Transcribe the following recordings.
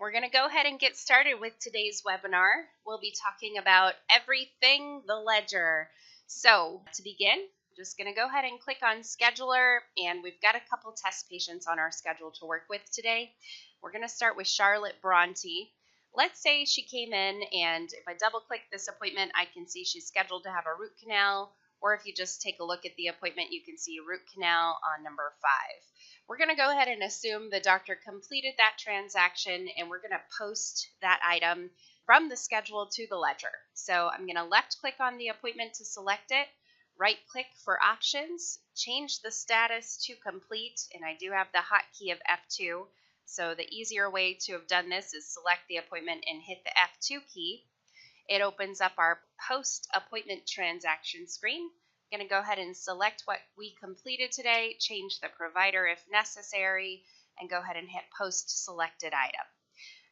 We're going to go ahead and get started with today's webinar. We'll be talking about everything the ledger. So to begin, I'm just going to go ahead and click on Scheduler, and we've got a couple test patients on our schedule to work with today. We're going to start with Charlotte Bronte. Let's say she came in, and if I double click this appointment, I can see she's scheduled to have a root canal, or if you just take a look at the appointment, you can see root canal on number 5. We're going to go ahead and assume the doctor completed that transaction, and we're going to post that item from the schedule to the ledger. So I'm going to left click on the appointment to select it, right click for options, change the status to complete, and I do have the hotkey of F2. So the easier way to have done this is select the appointment and hit the F2 key. It opens up our post-appointment transaction screen. I'm going to go ahead and select what we completed today, change the provider if necessary, and go ahead and hit Post Selected Item.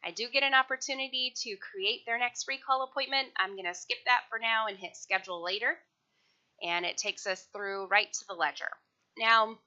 I do get an opportunity to create their next recall appointment. I'm going to skip that for now and hit Schedule Later, and it takes us through right to the ledger. Now,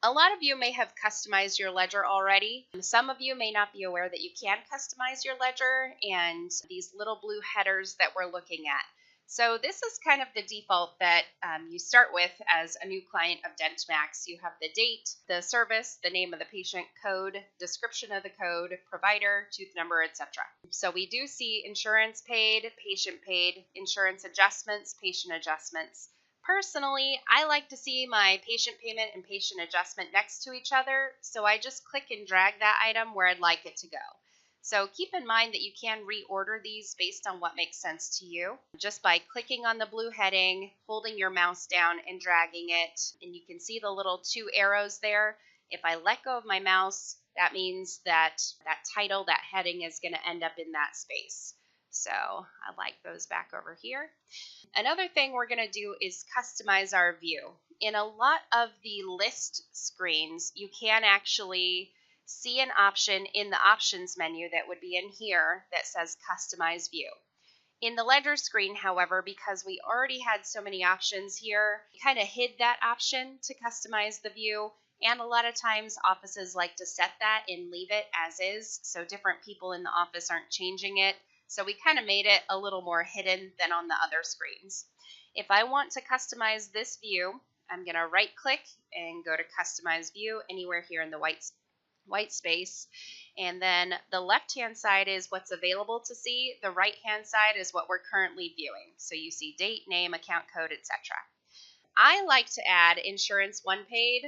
a lot of you may have customized your ledger already. Some of you may not be aware that you can customize your ledger and these little blue headers that we're looking at. So this is kind of the default that you start with as a new client of DentiMax. You have the date, the service, the name of the patient, code, description of the code, provider, tooth number, etc. So we do see insurance paid, patient paid, insurance adjustments, patient adjustments. Personally, I like to see my patient payment and patient adjustment next to each other, so I just click and drag that item where I'd like it to go. So keep in mind that you can reorder these based on what makes sense to you, just by clicking on the blue heading, holding your mouse down and dragging it, and you can see the little 2 arrows there. If I let go of my mouse, that means that that title, that heading is going to end up in that space. So I like those back over here. Another thing we're going to do is customize our view. In a lot of the list screens, you can actually see an option in the options menu that would be in here that says customize view. In the ledger screen, however, because we already had so many options here, we kind of hid that option to customize the view. And a lot of times offices like to set that and leave it as is, so different people in the office aren't changing it. So we kind of made it a little more hidden than on the other screens. If I want to customize this view, I'm going to right click and go to customize view anywhere here in the white space. And then the left hand side is what's available to see. The right hand side is what we're currently viewing. So you see date, name, account code, etc. I like to add insurance 1 paid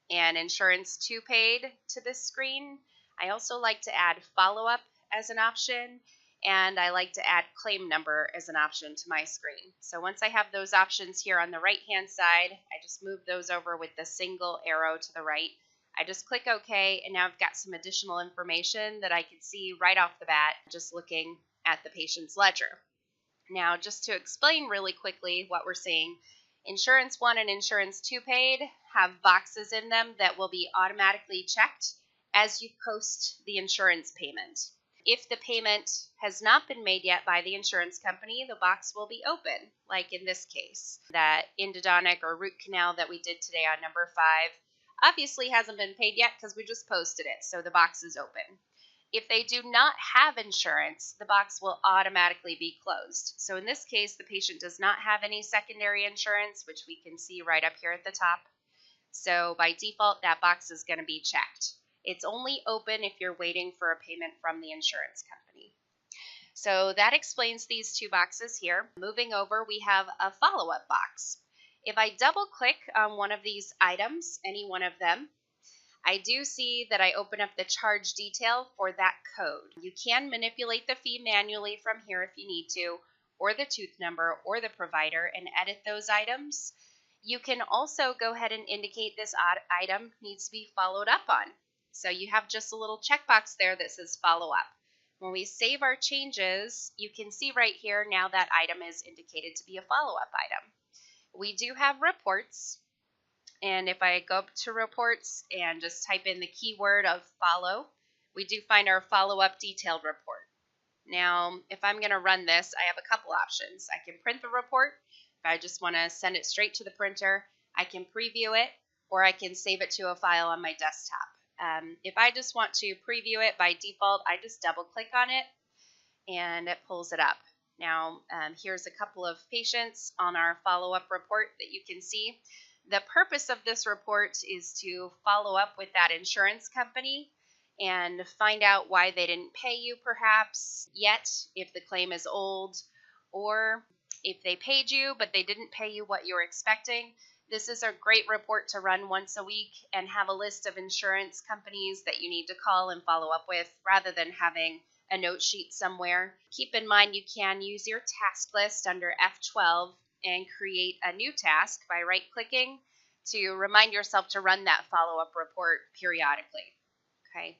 and insurance 2 paid to this screen. I also like to add follow-up as an option, and I like to add claim number as an option to my screen. So once I have those options here on the right-hand side, I just move those over with the single arrow to the right. I just click OK, and now I've got some additional information that I can see right off the bat just looking at the patient's ledger. Now, just to explain really quickly what we're seeing, Insurance 1 and Insurance 2 paid have boxes in them that will be automatically checked as you post the insurance payment. If the payment has not been made yet by the insurance company, the box will be open, like in this case. That endodontic or root canal that we did today on number 5 obviously hasn't been paid yet because we just posted it, so the box is open. If they do not have insurance, the box will automatically be closed. So in this case, the patient does not have any secondary insurance, which we can see right up here at the top. So by default, that box is going to be checked. It's only open if you're waiting for a payment from the insurance company. So that explains these 2 boxes here. Moving over, we have a follow-up box. If I double click on one of these items, any one of them, I do see that I open up the charge detail for that code. You can manipulate the fee manually from here if you need to, or the tooth number or the provider, and edit those items. You can also go ahead and indicate this item needs to be followed up on. So you have just a little checkbox there that says follow up. When we save our changes, you can see right here now that item is indicated to be a follow-up item. We do have reports, and if I go up to reports and just type in the keyword of follow, we do find our follow-up detailed report. Now, if I'm going to run this, I have a couple options. I can print the report. If I just want to send it straight to the printer, I can preview it, or I can save it to a file on my desktop. If I just want to preview it by default, I just double click on it and it pulls it up. Now, here's a couple of patients on our follow-up report that you can see. The purpose of this report is to follow up with that insurance company and find out why they didn't pay you perhaps yet, if the claim is old, or if they paid you but they didn't pay you what you were expecting. This is a great report to run once a week and have a list of insurance companies that you need to call and follow up with rather than having a note sheet somewhere. Keep in mind you can use your task list under F12 and create a new task by right-clicking to remind yourself to run that follow-up report periodically. Okay,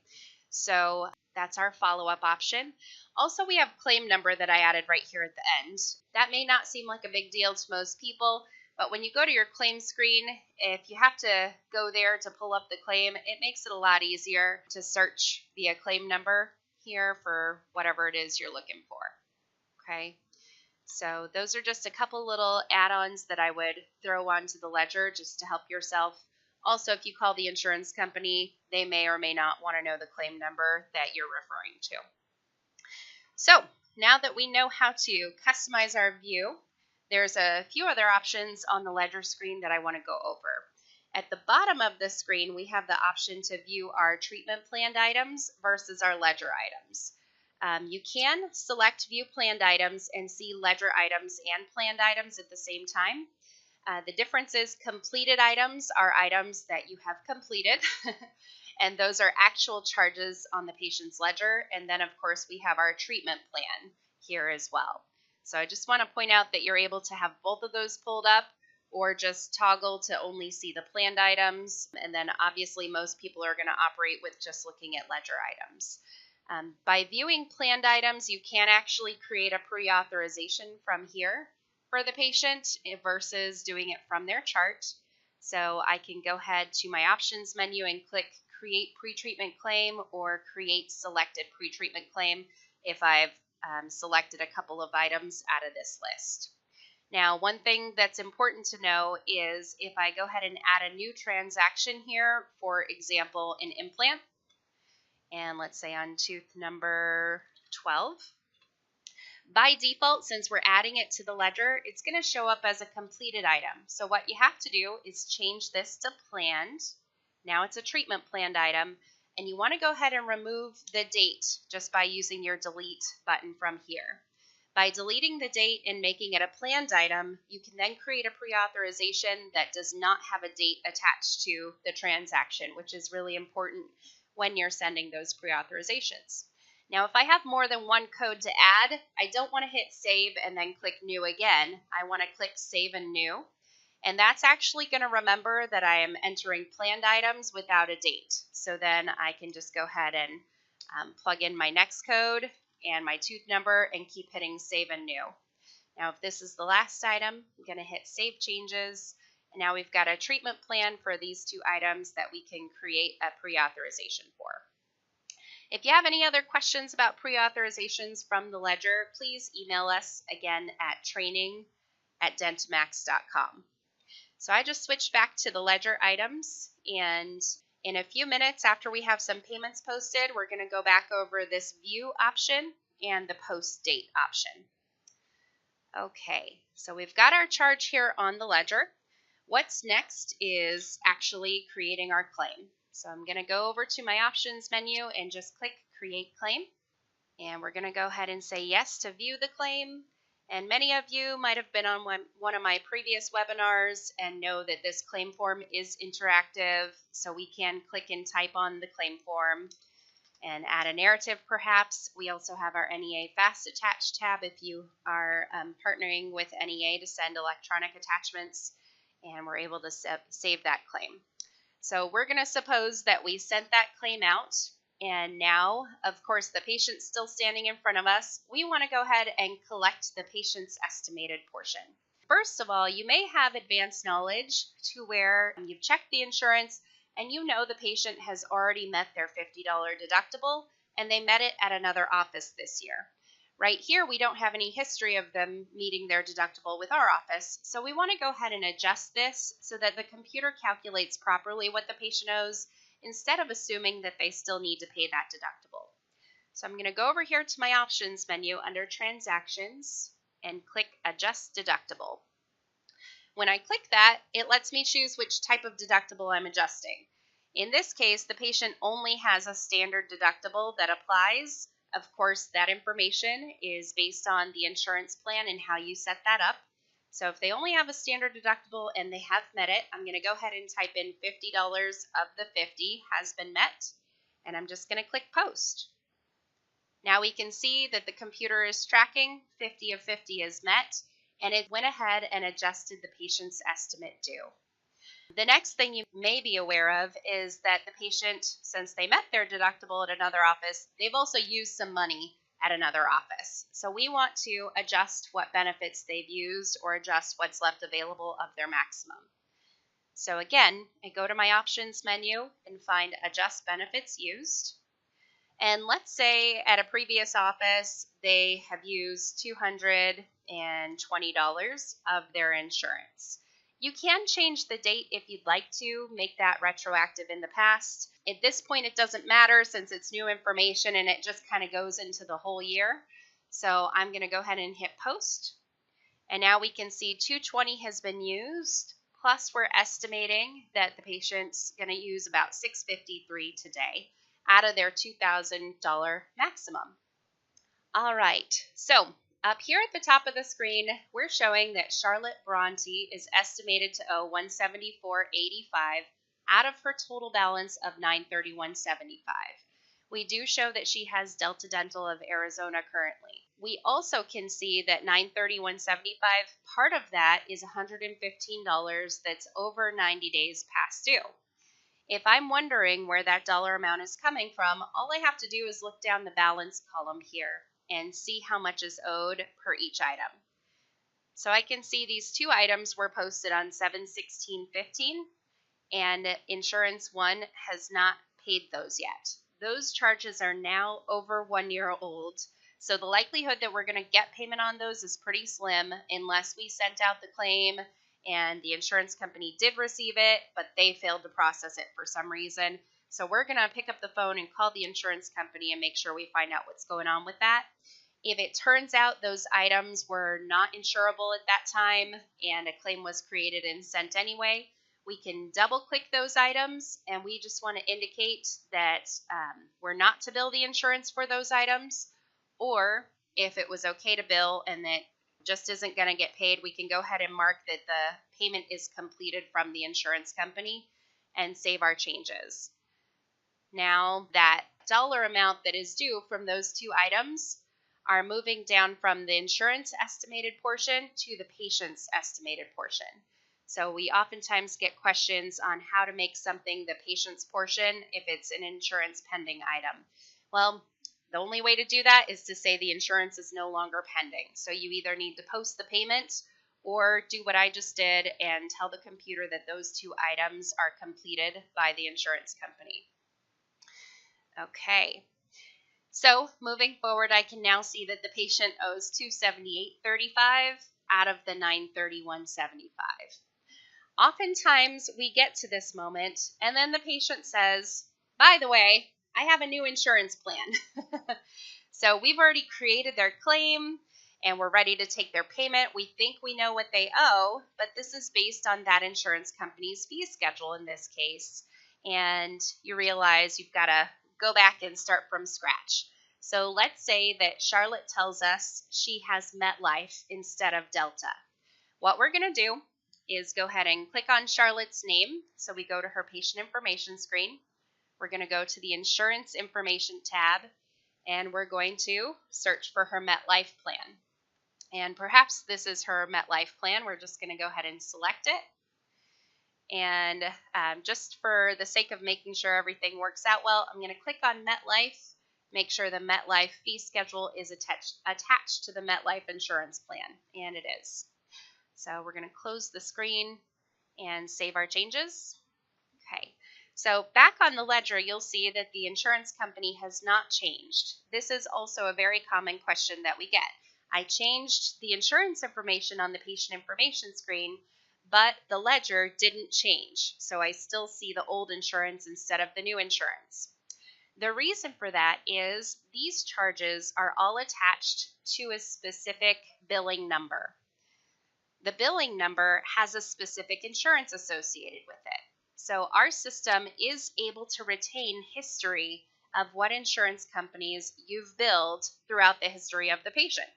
so that's our follow-up option. Also, we have claim number that I added right here at the end. That may not seem like a big deal to most people, but when you go to your claim screen, if you have to go there to pull up the claim, it makes it a lot easier to search via claim number here for whatever it is you're looking for. Okay, so those are just a couple little add-ons that I would throw onto the ledger just to help yourself. Also, if you call the insurance company, they may or may not want to know the claim number that you're referring to. So now that we know how to customize our view, there's a few other options on the ledger screen that I want to go over. At the bottom of the screen, we have the option to view our treatment planned items versus our ledger items. You can select view planned items and see ledger items and planned items at the same time. The difference is completed items are items that you have completed, and those are actual charges on the patient's ledger. And then, of course, we have our treatment plan here as well. So I just want to point out that you're able to have both of those pulled up, or just toggle to only see the planned items. And then obviously most people are going to operate with just looking at ledger items. By viewing planned items, you can actually create a pre-authorization from here for the patient versus doing it from their chart. So I can go ahead to my options menu and click create pretreatment claim or create selected pretreatment claim if I've selected a couple of items out of this list. Now, one thing that's important to know is if I go ahead and add a new transaction here, for example, an implant, and let's say on tooth number 12, by default, since we're adding it to the ledger, it's going to show up as a completed item. So what you have to do is change this to planned. Now it's a treatment planned item, and you want to go ahead and remove the date just by using your delete button from here. By deleting the date and making it a planned item, you can then create a pre-authorization that does not have a date attached to the transaction, which is really important when you're sending those pre-authorizations. Now, if I have more than one code to add, I don't want to hit save and then click new again. I want to click save and new. And that's actually going to remember that I am entering planned items without a date. So then I can just go ahead and plug in my next code and my tooth number and keep hitting save and new. Now, if this is the last item, I'm going to hit save changes. And now we've got a treatment plan for these two items that we can create a pre-authorization for. If you have any other questions about pre-authorizations from the ledger, please email us again at training@dentimax.com. So I just switched back to the ledger items, and in a few minutes after we have some payments posted, we're going to go back over this view option and the post date option. Okay, so we've got our charge here on the ledger. What's next is actually creating our claim. So I'm going to go over to my options menu and just click create claim. And we're going to go ahead and say yes to view the claim. And many of you might have been on one of my previous webinars and know that this claim form is interactive. So we can click and type on the claim form and add a narrative perhaps. We also have our NEA Fast Attach tab if you are partnering with NEA to send electronic attachments, and we're able to save that claim. So we're going to suppose that we sent that claim out, and now, of course, the patient's still standing in front of us. We want to go ahead and collect the patient's estimated portion. First of all, you may have advanced knowledge to where you've checked the insurance and you know the patient has already met their $50 deductible and they met it at another office this year. Right here, we don't have any history of them meeting their deductible with our office, so we want to go ahead and adjust this so that the computer calculates properly what the patient owes instead of assuming that they still need to pay that deductible. So I'm going to go over here to my options menu under transactions and click adjust deductible. When I click that, it lets me choose which type of deductible I'm adjusting. In this case, the patient only has a standard deductible that applies. Of course, that information is based on the insurance plan and how you set that up. So if they only have a standard deductible and they have met it, I'm going to go ahead and type in $50 of the 50 has been met, and I'm just going to click post. Now we can see that the computer is tracking 50 of 50 is met, and it went ahead and adjusted the patient's estimate due. The next thing you may be aware of is that the patient, since they met their deductible at another office, they've also used some money at another office. So we want to adjust what benefits they've used or adjust what's left available of their maximum. So again, I go to my options menu and find adjust benefits used. And let's say at a previous office, they have used $220 of their insurance. You can change the date if you'd like to, make that retroactive in the past. At this point, it doesn't matter since it's new information and it just kind of goes into the whole year. So I'm going to go ahead and hit post. And now we can see 220 has been used, plus we're estimating that the patient's going to use about $653 today out of their $2,000 maximum. All right, so up here at the top of the screen, we're showing that Charlotte Bronte is estimated to owe $174.85 out of her total balance of $931.75. We do show that she has Delta Dental of Arizona currently. We also can see that $931.75, part of that is $115 that's over 90 days past due. If I'm wondering where that dollar amount is coming from, all I have to do is look down the balance column here and see how much is owed per each item. So I can see these two items were posted on 7/16/15, and Insurance 1 has not paid those yet. Those charges are now over 1 year old, so the likelihood that we're going to get payment on those is pretty slim unless we sent out the claim and the insurance company did receive it, but they failed to process it for some reason. So we're going to pick up the phone and call the insurance company and make sure we find out what's going on with that. If it turns out those items were not insurable at that time and a claim was created and sent anyway, we can double click those items and we just want to indicate that we're not to bill the insurance for those items, or if it was okay to bill and that just isn't going to get paid, we can go ahead and mark that the payment is completed from the insurance company and save our changes. Now that dollar amount that is due from those two items are moving down from the insurance estimated portion to the patient's estimated portion. So we oftentimes get questions on how to make something the patient's portion if it's an insurance pending item. Well, the only way to do that is to say the insurance is no longer pending. So you either need to post the payment or do what I just did and tell the computer that those two items are completed by the insurance company. Okay. So moving forward, I can now see that the patient owes $278.35 out of the $931.75. Oftentimes we get to this moment and then the patient says, by the way, I have a new insurance plan. So we've already created their claim and we're ready to take their payment. We think we know what they owe, but this is based on that insurance company's fee schedule in this case. And you realize you've got to go back and start from scratch. So let's say that Charlotte tells us she has MetLife instead of Delta. What we're going to do is go ahead and click on Charlotte's name. So we go to her patient information screen. We're going to go to the insurance information tab and we're going to search for her MetLife plan. And perhaps this is her MetLife plan. We're just going to go ahead and select it. And just for the sake of making sure everything works out well, I'm going to click on MetLife, make sure the MetLife fee schedule is attached to the MetLife insurance plan, and it is. So we're going to close the screen and save our changes. Okay, so back on the ledger, you'll see that the insurance company has not changed. This is also a very common question that we get. I changed the insurance information on the patient information screen, but the ledger didn't change. So I still see the old insurance instead of the new insurance. The reason for that is these charges are all attached to a specific billing number. The billing number has a specific insurance associated with it. So our system is able to retain history of what insurance companies you've billed throughout the history of the patient,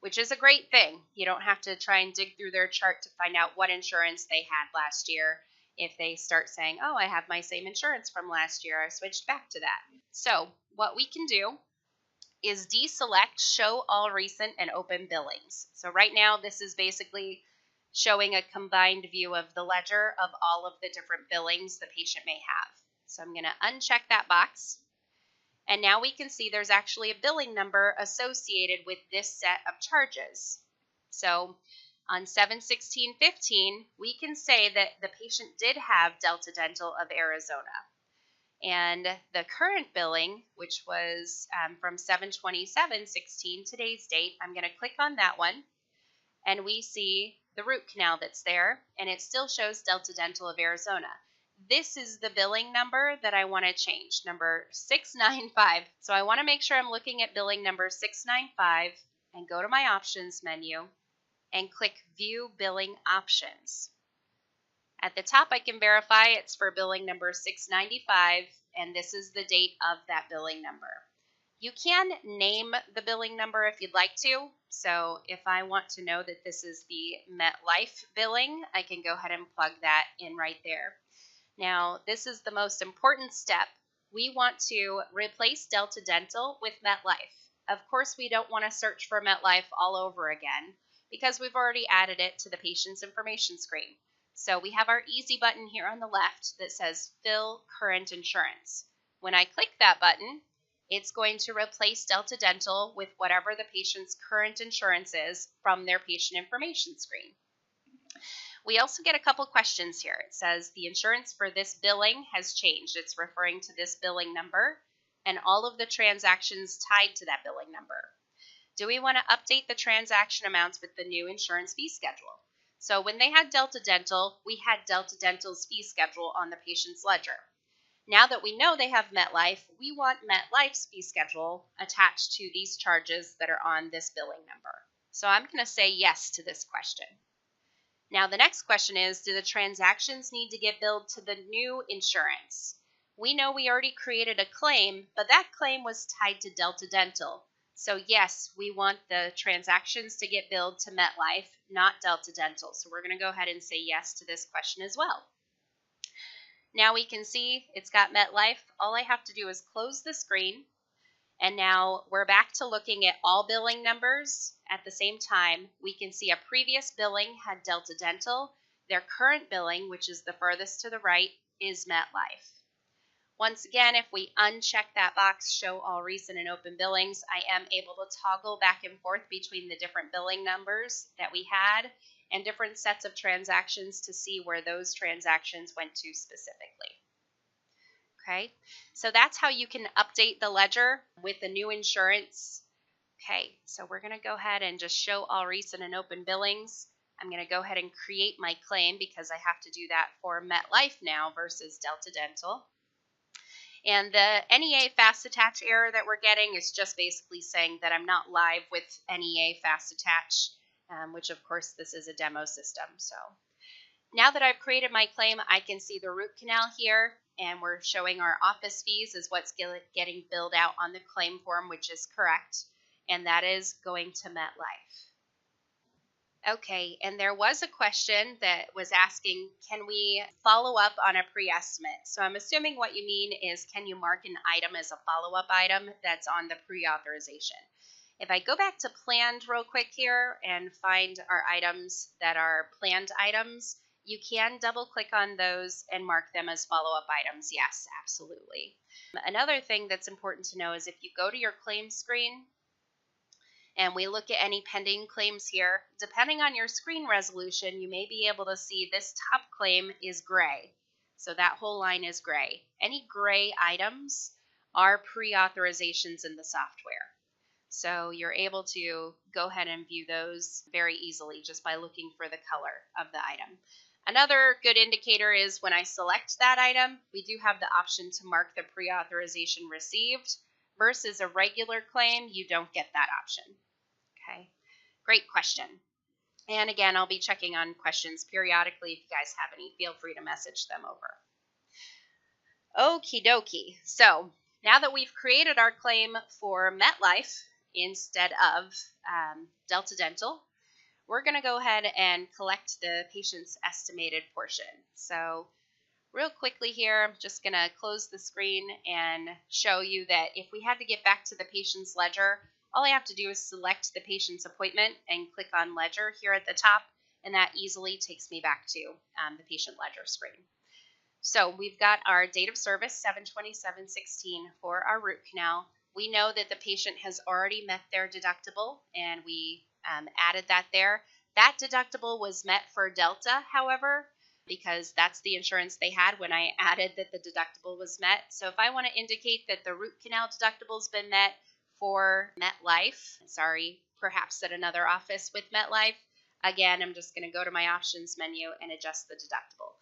which is a great thing. You don't have to try and dig through their chart to find out what insurance they had last year. If they start saying, oh, I have my same insurance from last year, I switched back to that. So what we can do is deselect show all recent and open billings. So right now this is basically showing a combined view of the ledger of all of the different billings the patient may have. So I'm going to uncheck that box. And now we can see there's actually a billing number associated with this set of charges. So on 7/16/15, we can say that the patient did have Delta Dental of Arizona. And the current billing, which was from 7/27/16, today's date, I'm going to click on that one. And we see the root canal that's there, and it still shows Delta Dental of Arizona. This is the billing number that I want to change, number 695. So I want to make sure I'm looking at billing number 695 and go to my options menu and click View Billing Options. At the top, I can verify it's for billing number 695, and this is the date of that billing number. You can name the billing number if you'd like to. So if I want to know that this is the MetLife billing, I can go ahead and plug that in right there. Now, this is the most important step. We want to replace Delta Dental with MetLife. Of course, we don't want to search for MetLife all over again because we've already added it to the patient's information screen. So we have our easy button here on the left that says Fill Current Insurance. When I click that button, it's going to replace Delta Dental with whatever the patient's current insurance is from their patient information screen. We also get a couple questions here. It says the insurance for this billing has changed. It's referring to this billing number and all of the transactions tied to that billing number. Do we want to update the transaction amounts with the new insurance fee schedule? So when they had Delta Dental, we had Delta Dental's fee schedule on the patient's ledger. Now that we know they have MetLife, we want MetLife's fee schedule attached to these charges that are on this billing number. So I'm going to say yes to this question. Now the next question is, do the transactions need to get billed to the new insurance? We know we already created a claim, but that claim was tied to Delta Dental. So yes, we want the transactions to get billed to MetLife, not Delta Dental. So we're going to go ahead and say yes to this question as well. Now we can see it's got MetLife. All I have to do is close the screen. And now we're back to looking at all billing numbers. At the same time, we can see a previous billing had Delta Dental. Their current billing, which is the furthest to the right, is MetLife. Once again, if we uncheck that box, show all recent and open billings, I am able to toggle back and forth between the different billing numbers that we had and different sets of transactions to see where those transactions went to specifically. Okay, so that's how you can update the ledger with the new insurance. Okay, so we're going to go ahead and just show all recent and open billings. I'm going to go ahead and create my claim because I have to do that for MetLife now versus Delta Dental. And the NEA Fast Attach error that we're getting is just basically saying that I'm not live with NEA Fast Attach, which of course this is a demo system. So now that I've created my claim, I can see the root canal here, and we're showing our office fees is what's getting billed out on the claim form, which is correct, and that is going to MetLife. Okay, and there was a question that was asking, can we follow up on a pre-estimate? So I'm assuming what you mean is, can you mark an item as a follow-up item that's on the pre-authorization? If I go back to planned real quick here and find our items that are planned items, you can double click on those and mark them as follow-up items. Yes, absolutely. Another thing that's important to know is if you go to your claim screen and we look at any pending claims here, depending on your screen resolution, you may be able to see this top claim is gray. So that whole line is gray. Any gray items are pre-authorizations in the software. So you're able to go ahead and view those very easily just by looking for the color of the item. Another good indicator is when I select that item, we do have the option to mark the pre-authorization received. Versus a regular claim, you don't get that option. Okay, great question. And again, I'll be checking on questions periodically. If you guys have any, feel free to message them over. Okie dokie. So now that we've created our claim for MetLife instead of Delta Dental, we're going to go ahead and collect the patient's estimated portion. So real quickly here, I'm just going to close the screen and show you that if we had to get back to the patient's ledger, all I have to do is select the patient's appointment and click on ledger here at the top, and that easily takes me back to the patient ledger screen. So we've got our date of service, 7/27/16, for our root canal. We know that the patient has already met their deductible, and we added that there. That deductible was met for Delta, however, because that's the insurance they had when I added that the deductible was met. So if I want to indicate that the root canal deductible's been met for MetLife, perhaps at another office with MetLife, again, I'm just going to go to my options menu and adjust the deductible.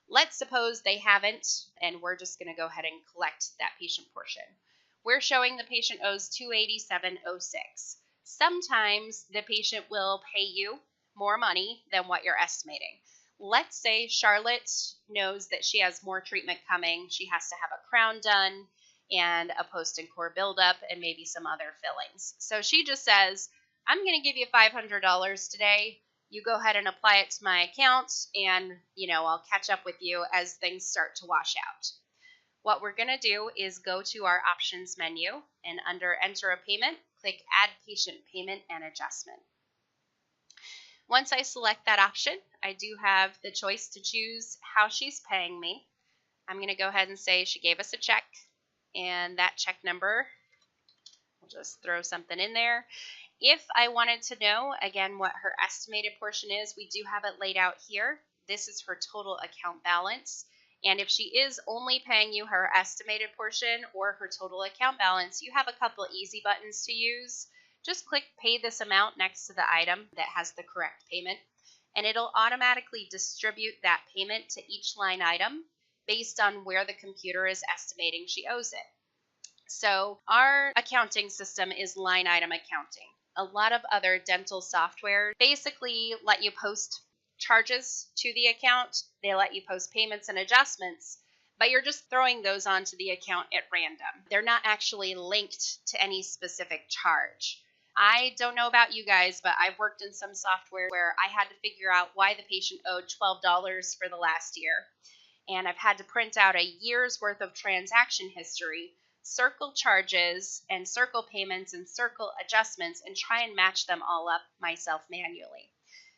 Let's suppose they haven't, and we're just going to go ahead and collect that patient portion. We're showing the patient owes $287.06. Sometimes the patient will pay you more money than what you're estimating. Let's say Charlotte knows that she has more treatment coming. She has to have a crown done and a post and core buildup and maybe some other fillings. So she just says, I'm going to give you $500 today. You go ahead and apply it to my account, and I'll catch up with you as things start to wash out. What we're going to do is go to our options menu, and under enter a payment, click add patient payment and adjustment. Once I select that option, I do have the choice to choose how she's paying me. I'm going to go ahead and say she gave us a check, and that check number, we'll just throw something in there. If I wanted to know, again, what her estimated portion is, we do have it laid out here. This is her total account balance. And if she is only paying you her estimated portion or her total account balance, you have a couple easy buttons to use. Just click pay this amount next to the item that has the correct payment, and it'll automatically distribute that payment to each line item based on where the computer is estimating she owes it. So our accounting system is line item accounting. A lot of other dental software basically let you post charges to the account. They let you post payments and adjustments, but you're just throwing those onto the account at random. They're not actually linked to any specific charge. I don't know about you guys, but I've worked in some software where I had to figure out why the patient owed $12 for the last year. And I've had to print out a year's worth of transaction history, circle charges and circle payments and circle adjustments, and try and match them all up myself manually.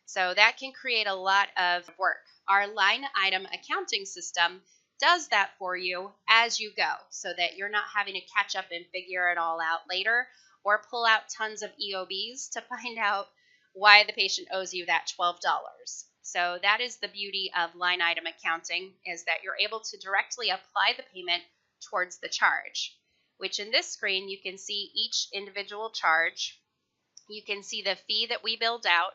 So that can create a lot of work. Our line item accounting system does that for you as you go, so that you're not having to catch up and figure it all out later or pull out tons of EOBs to find out why the patient owes you that $12. So that is the beauty of line item accounting, is that you're able to directly apply the payment towards the charge, which in this screen you can see each individual charge. You can see the fee that we billed out,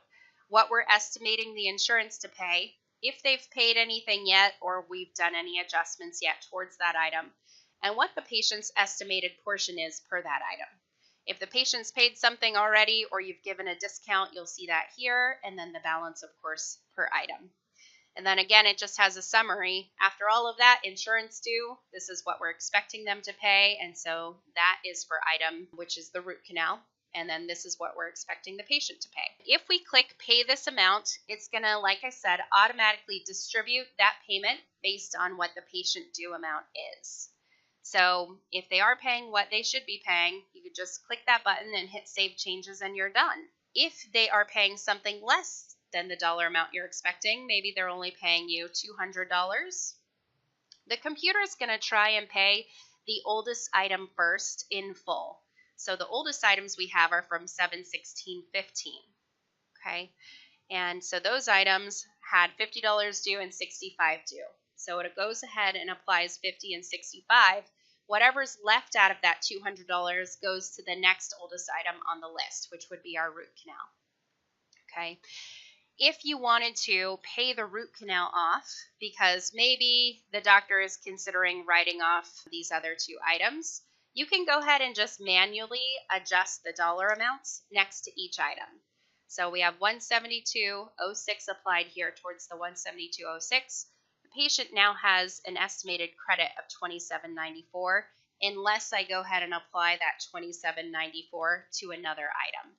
what we're estimating the insurance to pay, if they've paid anything yet or we've done any adjustments yet towards that item, and what the patient's estimated portion is per that item. If the patient's paid something already or you've given a discount, you'll see that here, and then the balance, of course, per item. And then again, it just has a summary. After all of that, insurance due, this is what we're expecting them to pay, and so that is for item, which is the root canal. And then this is what we're expecting the patient to pay. If we click pay this amount, it's going to, like I said, automatically distribute that payment based on what the patient due amount is. So if they are paying what they should be paying, you could just click that button and hit save changes and you're done. If they are paying something less than the dollar amount you're expecting, maybe they're only paying you $200, the computer is going to try and pay the oldest item first in full. So the oldest items we have are from 7/16/15, okay? And so those items had $50 due and $65 due. So it goes ahead and applies $50 and $65, whatever's left out of that $200 goes to the next oldest item on the list, which would be our root canal. Okay. If you wanted to pay the root canal off because maybe the doctor is considering writing off these other two items, you can go ahead and just manually adjust the dollar amounts next to each item. So we have $172.06 applied here towards the $172.06. The patient now has an estimated credit of $27.94 unless I go ahead and apply that $27.94 to another item.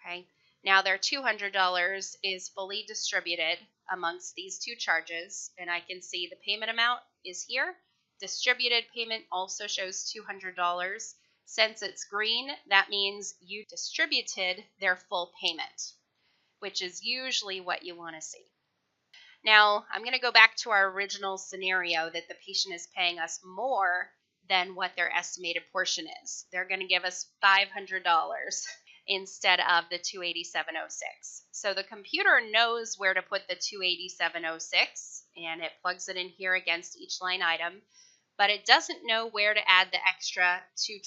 Okay. Now their $200 is fully distributed amongst these two charges, and I can see the payment amount is here. Distributed payment also shows $200. Since it's green, that means you distributed their full payment, which is usually what you want to see. Now, I'm going to go back to our original scenario that the patient is paying us more than what their estimated portion is. They're going to give us $500 instead of the $287.06. So the computer knows where to put the $287.06, and it plugs it in here against each line item, but it doesn't know where to add the extra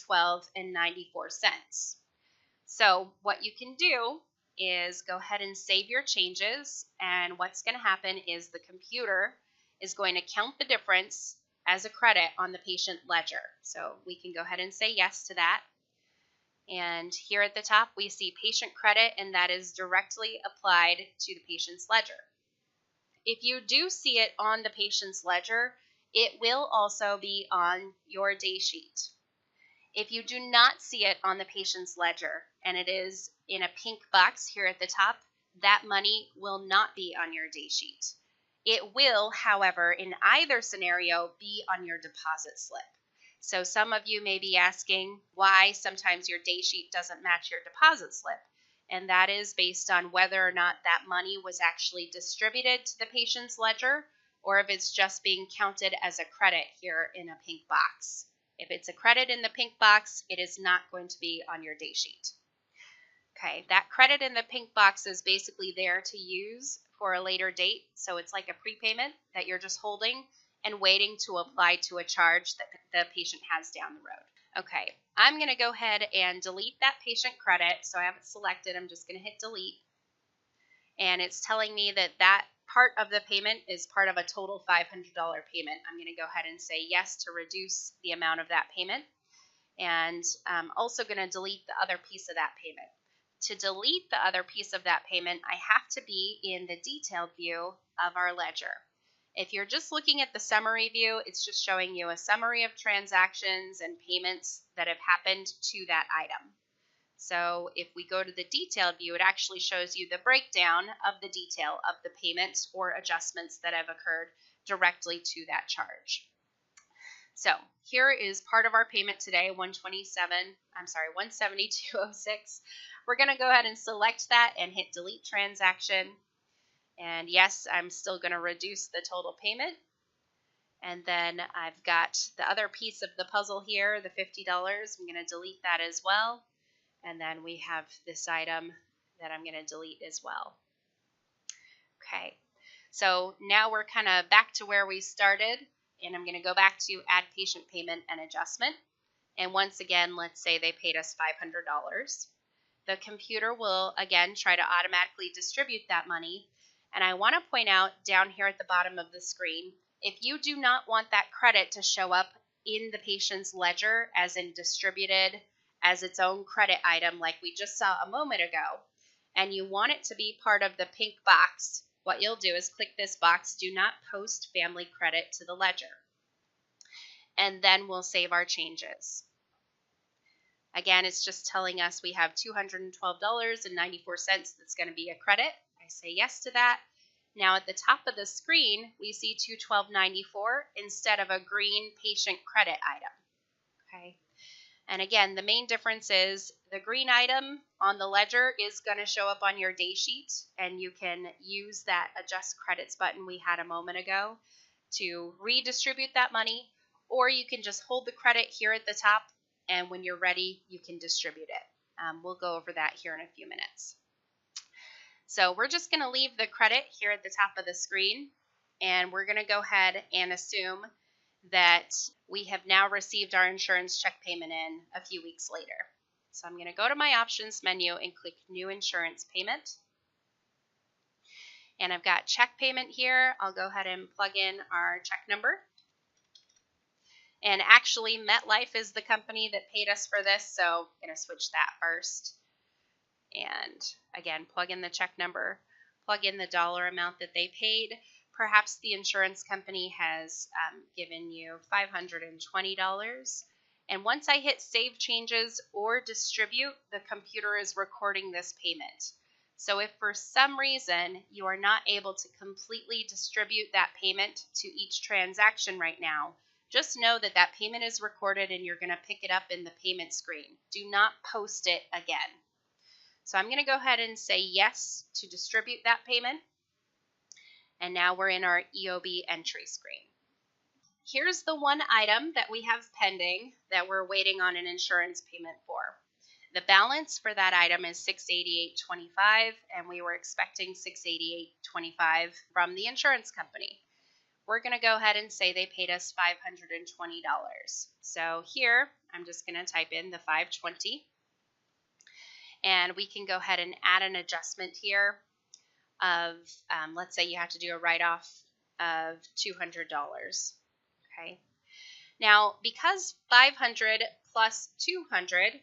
$212.94. So what you can do is go ahead and save your changes, and what's going to happen is the computer is going to count the difference as a credit on the patient ledger. So we can go ahead and say yes to that. And here at the top, we see patient credit, and that is directly applied to the patient's ledger. If you do see it on the patient's ledger, it will also be on your day sheet. If you do not see it on the patient's ledger, and it is in a pink box here at the top, that money will not be on your day sheet. It will, however, in either scenario, be on your deposit slip. So some of you may be asking why sometimes your day sheet doesn't match your deposit slip, and that is based on whether or not that money was actually distributed to the patient's ledger, or if it's just being counted as a credit here in a pink box. If it's a credit in the pink box, it is not going to be on your day sheet. Okay, that credit in the pink box is basically there to use for a later date, so it's like a prepayment that you're just holding and waiting to apply to a charge that the patient has down the road. Okay, I'm going to go ahead and delete that patient credit. So I have it selected. I'm just going to hit delete. And it's telling me that that part of the payment is part of a total $500 payment. I'm going to go ahead and say yes to reduce the amount of that payment. And I'm also going to delete the other piece of that payment. To delete the other piece of that payment, I have to be in the detailed view of our ledger. If you're just looking at the summary view, it's just showing you a summary of transactions and payments that have happened to that item. So if we go to the detailed view, it actually shows you the breakdown of the detail of the payments or adjustments that have occurred directly to that charge. So here is part of our payment today, $172.06. We're going to go ahead and select that and hit delete transaction. And yes, I'm still going to reduce the total payment. And then I've got the other piece of the puzzle here, the $50. I'm going to delete that as well. And then we have this item that I'm going to delete as well. Okay, so now we're kind of back to where we started. And I'm going to go back to add patient payment and adjustment. And once again, let's say they paid us $500. The computer will, again, try to automatically distribute that money. And I want to point out down here at the bottom of the screen, if you do not want that credit to show up in the patient's ledger as in distributed as its own credit item like we just saw a moment ago, and you want it to be part of the pink box, what you'll do is click this box, do not post family credit to the ledger. And then we'll save our changes. Again, it's just telling us we have $212.94 that's going to be a credit. I say yes to that. Now at the top of the screen, we see $212.94 instead of a green patient credit item. Okay. And again, the main difference is the green item on the ledger is going to show up on your day sheet, and you can use that adjust credits button we had a moment ago to redistribute that money, or you can just hold the credit here at the top, and when you're ready, you can distribute it. We'll go over that here in a few minutes. So we're just going to leave the credit here at the top of the screen, and we're going to go ahead and assume that we have now received our insurance check payment in a few weeks later. So I'm going to go to my options menu and click New Insurance Payment. And I've got check payment here. I'll go ahead and plug in our check number. And actually, MetLife is the company that paid us for this, so I'm going to switch that first. And again, plug in the check number, plug in the dollar amount that they paid. Perhaps the insurance company has given you $520. And once I hit Save Changes or Distribute, the computer is recording this payment. So if for some reason you are not able to completely distribute that payment to each transaction right now, just know that that payment is recorded and you're going to pick it up in the payment screen. Do not post it again. So I'm going to go ahead and say yes to distribute that payment. And now we're in our EOB entry screen. Here's the one item that we have pending that we're waiting on an insurance payment for. The balance for that item is $688.25, and we were expecting $688.25 from the insurance company. We're going to go ahead and say they paid us $520. So here, I'm just going to type in the $520. And we can go ahead and add an adjustment here of, let's say you have to do a write-off of $200. Okay. Now, because 520 plus 200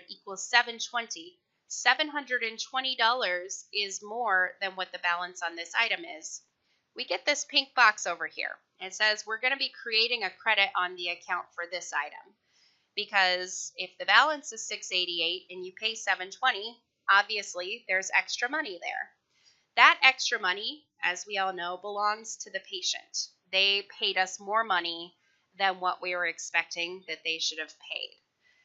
equals 720, $720 is more than what the balance on this item is. We get this pink box over here. It says we're going to be creating a credit on the account for this item. Because if the balance is $688 and you pay $720, obviously there's extra money there. That extra money, as we all know, belongs to the patient. They paid us more money than what we were expecting that they should have paid.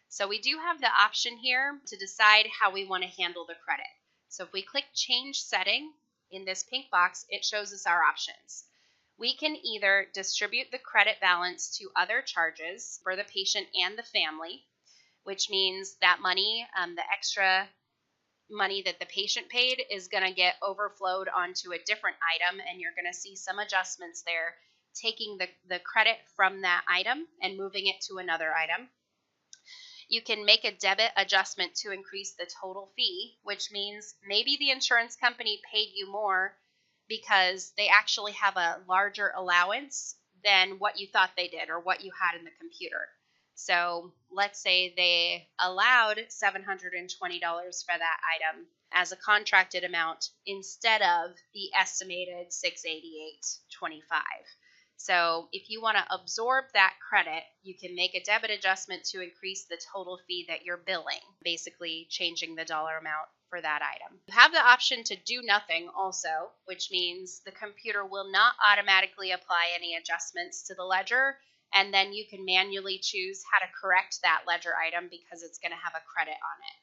So we do have the option here to decide how we want to handle the credit. So if we click Change Setting in this pink box, it shows us our options. We can either distribute the credit balance to other charges for the patient and the family, which means that money, the extra money that the patient paid, is going to get overflowed onto a different item, and you're going to see some adjustments there, taking the credit from that item and moving it to another item. You can make a debit adjustment to increase the total fee, which means maybe the insurance company paid you more because they actually have a larger allowance than what you thought they did or what you had in the computer. So let's say they allowed $720 for that item as a contracted amount instead of the estimated $688.25. So if you want to absorb that credit, you can make a debit adjustment to increase the total fee that you're billing, basically changing the dollar amount for that item. You have the option to do nothing also, which means the computer will not automatically apply any adjustments to the ledger, and then you can manually choose how to correct that ledger item because it's going to have a credit on it.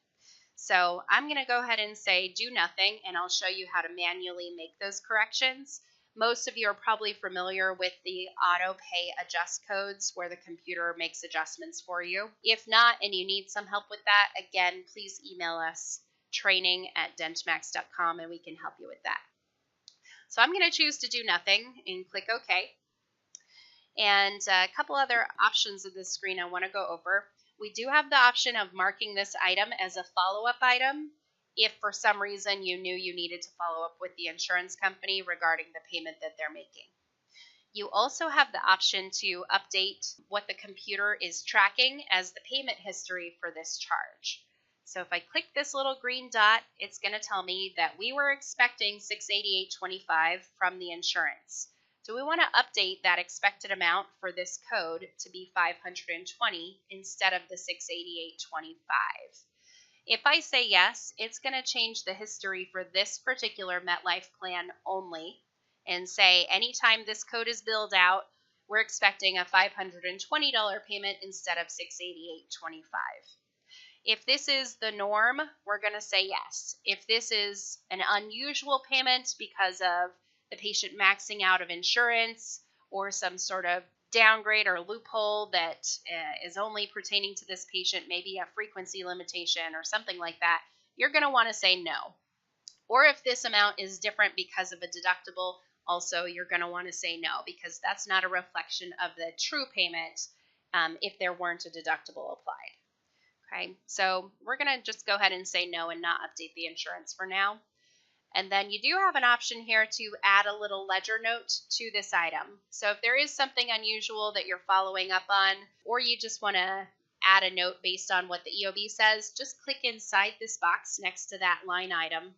So I'm going to go ahead and say do nothing, and I'll show you how to manually make those corrections. Most of you are probably familiar with the auto pay adjust codes where the computer makes adjustments for you. If not, and you need some help with that, again, please email us training@dentimax.com and we can help you with that. So I'm going to choose to do nothing and click OK. And a couple other options of this screen I want to go over. We do have the option of marking this item as a follow-up item if for some reason you knew you needed to follow up with the insurance company regarding the payment that they're making. You also have the option to update what the computer is tracking as the payment history for this charge. So if I click this little green dot, it's going to tell me that we were expecting $688.25 from the insurance. So we want to update that expected amount for this code to be $520 instead of the $688.25. If I say yes, it's going to change the history for this particular MetLife plan only and say anytime this code is billed out, we're expecting a $520 payment instead of $688.25. If this is the norm, we're going to say yes. If this is an unusual payment because of the patient maxing out of insurance or some sort of downgrade or loophole that is only pertaining to this patient, maybe a frequency limitation or something like that, you're going to want to say no. Or if this amount is different because of a deductible, also you're going to want to say no, because that's not a reflection of the true payment if there weren't a deductible applied. Okay, so we're going to just go ahead and say no and not update the insurance for now. And then you do have an option here to add a little ledger note to this item. So if there is something unusual that you're following up on, or you just want to add a note based on what the EOB says, just click inside this box next to that line item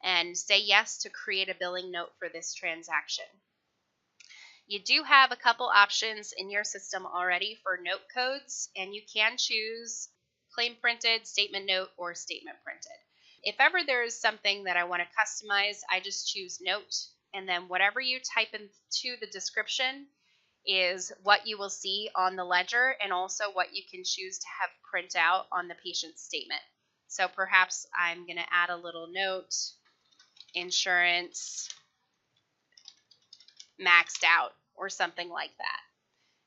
and say yes to create a billing note for this transaction. You do have a couple options in your system already for note codes, and you can choose claim printed, statement note, or statement printed. If ever there's something that I want to customize, I just choose note, and then whatever you type into the description is what you will see on the ledger, and also what you can choose to have print out on the patient's statement. So perhaps I'm going to add a little note, insurance maxed out, or something like that.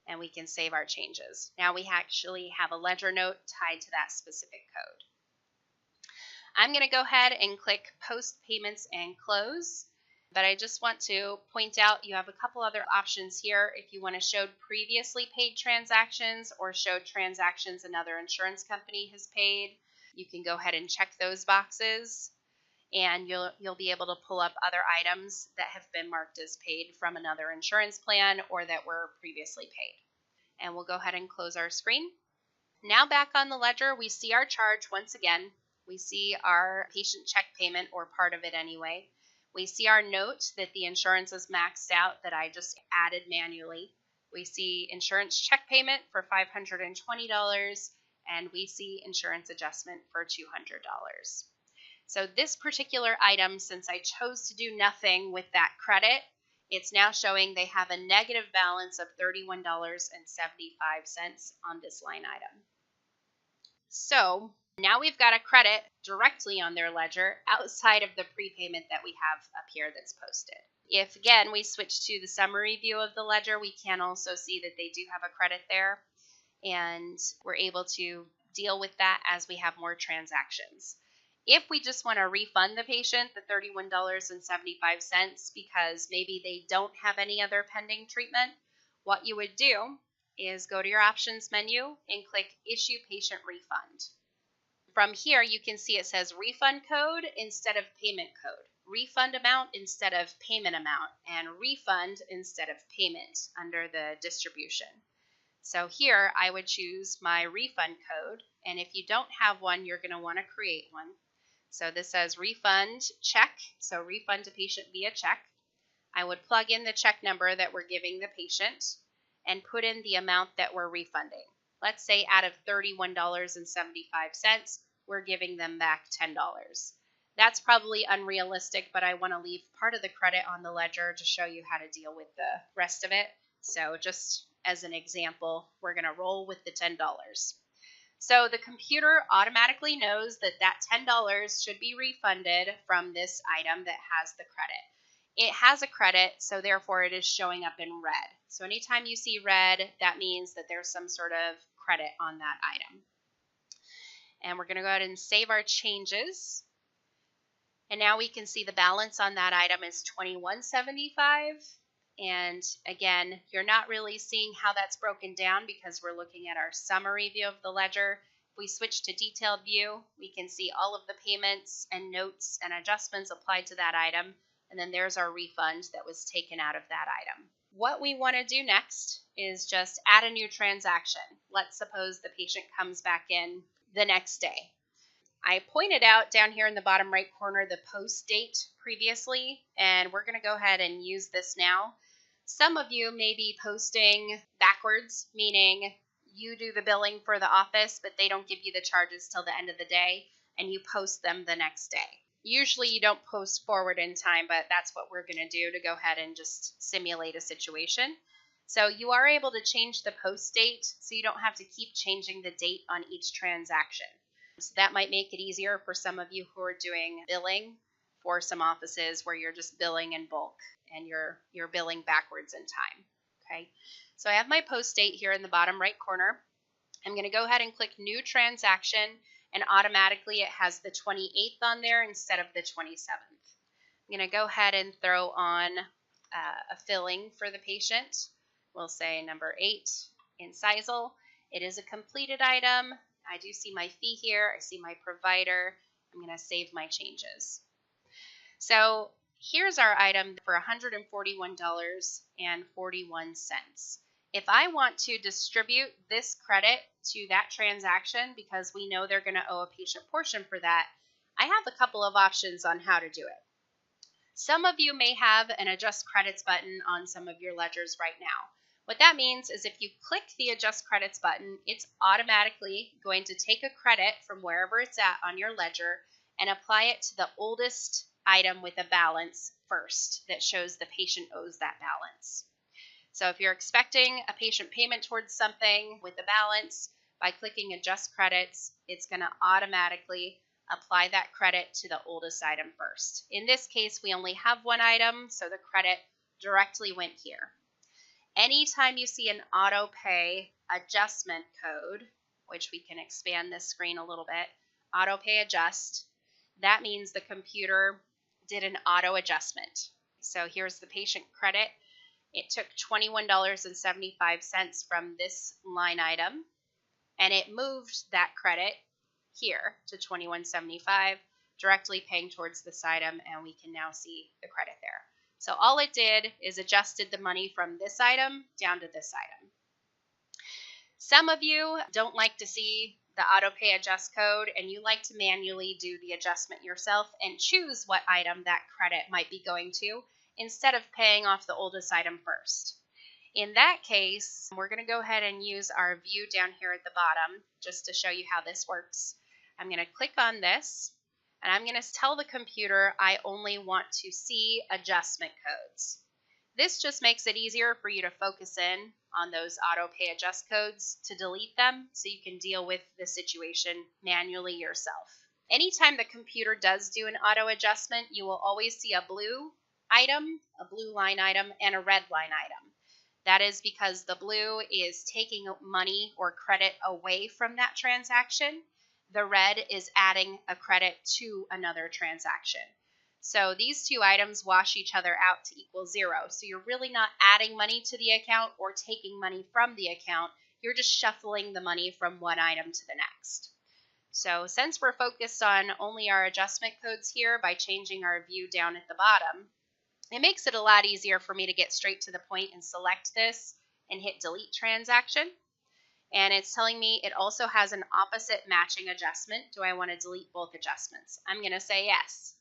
And we can save our changes. Now we actually have a ledger note tied to that specific code. I'm going to go ahead and click Post Payments and Close, but I just want to point out you have a couple other options here. If you want to show previously paid transactions or show transactions another insurance company has paid, you can go ahead and check those boxes, and you'll be able to pull up other items that have been marked as paid from another insurance plan or that were previously paid. And we'll go ahead and close our screen. Now back on the ledger, we see our charge once again. We see our patient check payment, or part of it anyway. We see our note that the insurance is maxed out that I just added manually. We see insurance check payment for $520, and we see insurance adjustment for $200. So this particular item, since I chose to do nothing with that credit, it's now showing they have a negative balance of $31.75 on this line item. So now we've got a credit directly on their ledger outside of the prepayment that we have up here that's posted. If, again, we switch to the summary view of the ledger, we can also see that they do have a credit there, and we're able to deal with that as we have more transactions. If we just want to refund the patient the $31.75 because maybe they don't have any other pending treatment, what you would do is go to your options menu and click Issue Patient Refund. From here, you can see it says refund code instead of payment code, refund amount instead of payment amount, and refund instead of payment under the distribution. So here I would choose my refund code, and if you don't have one, you're going to want to create one. So this says refund check, so refund to patient via check. I would plug in the check number that we're giving the patient and put in the amount that we're refunding. Let's say out of $31.75, we're giving them back $10. That's probably unrealistic, but I want to leave part of the credit on the ledger to show you how to deal with the rest of it. So just as an example, we're going to roll with the $10. So the computer automatically knows that that $10 should be refunded from this item that has the credit. It has a credit, so therefore it is showing up in red. So anytime you see red, that means that there's some sort of credit on that item. And we're going to go ahead and save our changes. And now we can see the balance on that item is $21.75. And again, you're not really seeing how that's broken down because we're looking at our summary view of the ledger. If we switch to detailed view, we can see all of the payments and notes and adjustments applied to that item. And then there's our refund that was taken out of that item. What we want to do next is just add a new transaction. Let's suppose the patient comes back in the next day. I pointed out down here in the bottom right corner the post date previously, and we're going to go ahead and use this now. Some of you may be posting backwards, meaning you do the billing for the office, but they don't give you the charges till the end of the day, and you post them the next day. Usually you don't post forward in time, but that's what we're going to do to go ahead and just simulate a situation. So you are able to change the post date, so you don't have to keep changing the date on each transaction. So that might make it easier for some of you who are doing billing for some offices where you're just billing in bulk and you're billing backwards in time. Okay, so I have my post date here in the bottom right corner. I'm going to go ahead and click New Transaction, and automatically it has the 28th on there instead of the 27th. I'm going to go ahead and throw on a filling for the patient. We'll say number 8, incisal. It is a completed item. I do see my fee here. I see my provider. I'm going to save my changes. So here's our item for $141.41. If I want to distribute this credit to that transaction because we know they're going to owe a patient portion for that, I have a couple of options on how to do it. Some of you may have an adjust credits button on some of your ledgers right now. What that means is if you click the adjust credits button, it's automatically going to take a credit from wherever it's at on your ledger and apply it to the oldest item with a balance first that shows the patient owes that balance. So if you're expecting a patient payment towards something with a balance, by clicking adjust credits, it's going to automatically apply that credit to the oldest item first. In this case, we only have one item, so the credit directly went here. Anytime you see an auto pay adjustment code, which we can expand this screen a little bit, auto pay adjust, that means the computer did an auto adjustment. So here's the patient credit. It took $21.75 from this line item, and it moved that credit here to $21.75, directly paying towards this item, and we can now see the credit there. So all it did is adjusted the money from this item down to this item. Some of you don't like to see the auto pay adjust code, and you like to manually do the adjustment yourself and choose what item that credit might be going to instead of paying off the oldest item first. In that case, we're going to go ahead and use our view down here at the bottom just to show you how this works. I'm going to click on this, and I'm going to tell the computer I only want to see adjustment codes. This just makes it easier for you to focus in on those auto pay adjust codes to delete them so you can deal with the situation manually yourself. Anytime the computer does do an auto adjustment, you will always see a blue item, a blue line item, and a red line item. That is because the blue is taking money or credit away from that transaction. The red is adding a credit to another transaction. So these two items wash each other out to equal 0. So you're really not adding money to the account or taking money from the account. You're just shuffling the money from one item to the next. So since we're focused on only our adjustment codes here by changing our view down at the bottom, it makes it a lot easier for me to get straight to the point and select this and hit delete transaction. And it's telling me it also has an opposite matching adjustment. Do I want to delete both adjustments? I'm going to say yes.